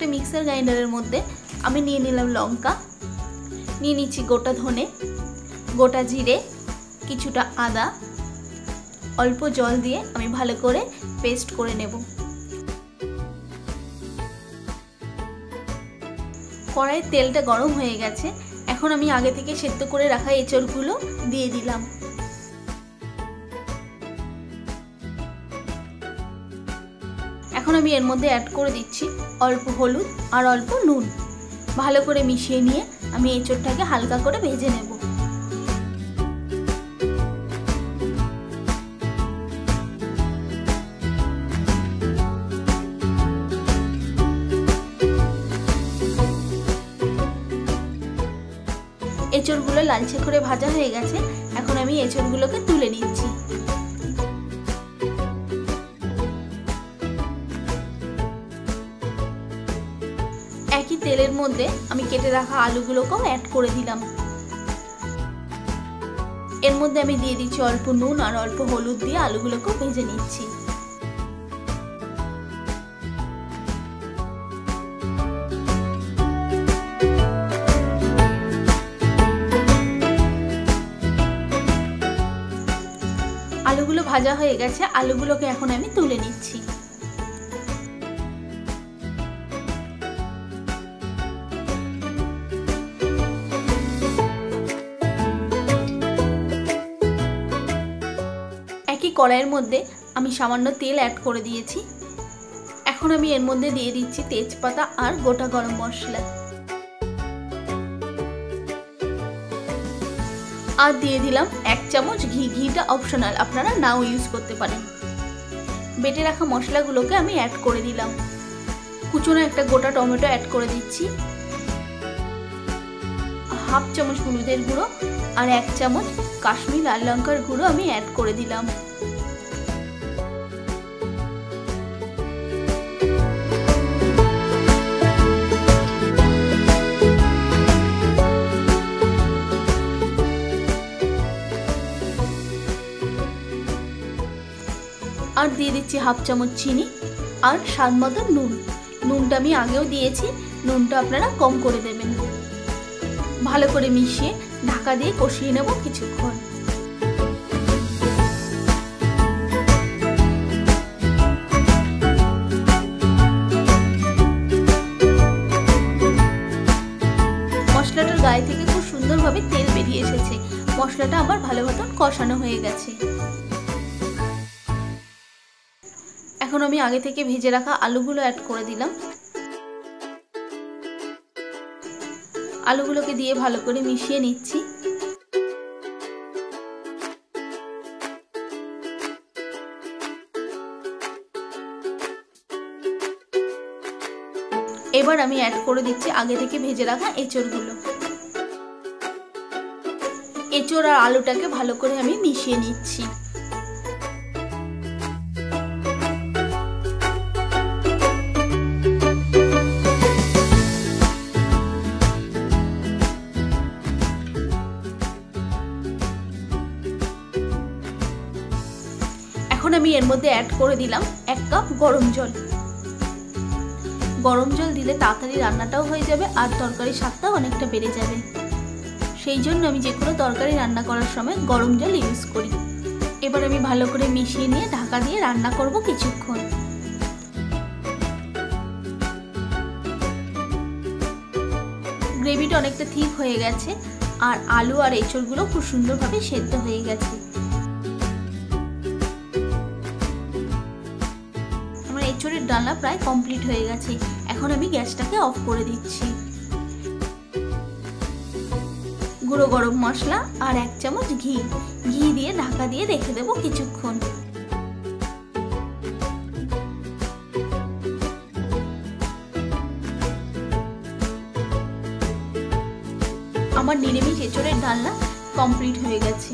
একটা মিক্সার গ্রাইন্ডারের মধ্যে আমি নিয়ে নিলাম লঙ্কা, নিয়ে নিচ্ছি গোটা ধনে, গোটা জিরে, কিছুটা আদা, অল্প জল দিয়ে আমি ভালো করে পেস্ট করে নেব। কড়াইয়ের তেলটা গরম হয়ে গেছে, এখন আমি আগে থেকে সেদ্ধ করে রাখা এঁচড়গুলো দিয়ে দিলাম। এখন আমি এর মধ্যে অ্যাড করে দিচ্ছি অল্প হলুদ আর অল্প নুন। ভালো করে মিশিয়ে নিয়ে আমি এঁচড়টাকে হালকা করে ভেজে নেব। এঁচড়গুলো লালচে করে ভাজা হয়ে গেছে, এখন আমি এঁচড়গুলোকে তুলে নিচ্ছি। একই তেলের মধ্যে আমি কেটে রাখা আলুগুলোকেও অ্যাড করে দিলাম। এর মধ্যে আমি দিয়ে দিচ্ছি অল্প নুন আর অল্প হলুদ দিয়ে আলুগুলোকেও ভেজে নিচ্ছি। আলুগুলো ভাজা হয়ে গেছে, আলুগুলোকে এখন আমি তুলে নিচ্ছি। একই কড়াইয়ের মধ্যে আমি সামান্য তেল অ্যাড করে দিয়েছি। এখন আমি এর মধ্যে দিয়ে দিচ্ছি তেজপাতা আর গোটা গরম মশলা, আর দিয়ে দিলাম 1 চামচ ঘি। ঘিটা অপশনাল, আপনারা নাও ইউজ করতে পারেন। বেটে রাখা মশলাগুলোকে আমি অ্যাড করে দিলাম। কুচনো একটা গোটা টমেটো অ্যাড করে দিচ্ছি, 1/2 চামচ হলুদের গুঁড়ো আর 1 চামচ কাশ্মীরি লাল লঙ্কার গুঁড়ো আমি অ্যাড করে দিলাম। আর দিয়ে দিচ্ছি 1/2 চামচ চিনি আর স্বাদ মতো নুন। নুনটা আমি আগেও দিয়েছি, নুনটা আপনারা কম করে দেবেন। ভালো করে মিশিয়ে ঢাকা দিয়ে কষিয়ে নেব কিছুক্ষণ। মশলাটার গায়ে থেকে খুব সুন্দরভাবে তেল বেরিয়ে এসেছে। মশলাটা আবার ভালো মতন কষানো হয়ে গেছে। এখন আমি আগে থেকে ভেজে রাখা আলুগুলো অ্যাড করে দিলাম। আলুগুলোকে দিয়ে ভালো করে মিশিয়ে নিচ্ছি। এবার আমি অ্যাড করে দিচ্ছি আগে থেকে ভেজে রাখা এঁচড়গুলো। এঁচড় আর আলুটাকে ভালো করে আমি মিশিয়ে নিচ্ছি। এখন আমি এর মধ্যে অ্যাড করে দিলাম 1 কাপ গরম জল। গরম জল দিলে তাড়াতাড়ি রান্নাটাও হয়ে যাবে আর তরকারির স্বাদটাও অনেকটা বেড়ে যাবে। সেই জন্য আমি যে কোনো তরকারি রান্না করার সময় গরম জল ইউজ করি। এবার আমি ভালো করে মিশিয়ে নিয়ে ঢাকা দিয়ে রান্না করব কিছুক্ষণ। গ্রেভিটা অনেকটা ঠিক হয়ে গেছে আর আলু আর এঁচড়গুলো খুব সুন্দরভাবে সেদ্ধ হয়ে গেছে। এঁচড়ের ডালনা প্রায় কমপ্লিট হয়ে গেছে। এখন আমি গ্যাসটাকে অফ করে দিচ্ছি। গুঁড়ো গরম মশলা আর 1 চামচ ঘি দিয়ে ঢাকা দিয়ে রেখে দেবো কিছুক্ষণ। আমার নিরামিষ এঁচড়ের ডালনা কমপ্লিট হয়ে গেছে।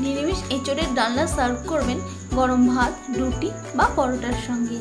নিরামিষ এঁচড়ের ডালনা সার্ভ করবেন গরম ভাত, রুটি বা পরোটার সঙ্গে।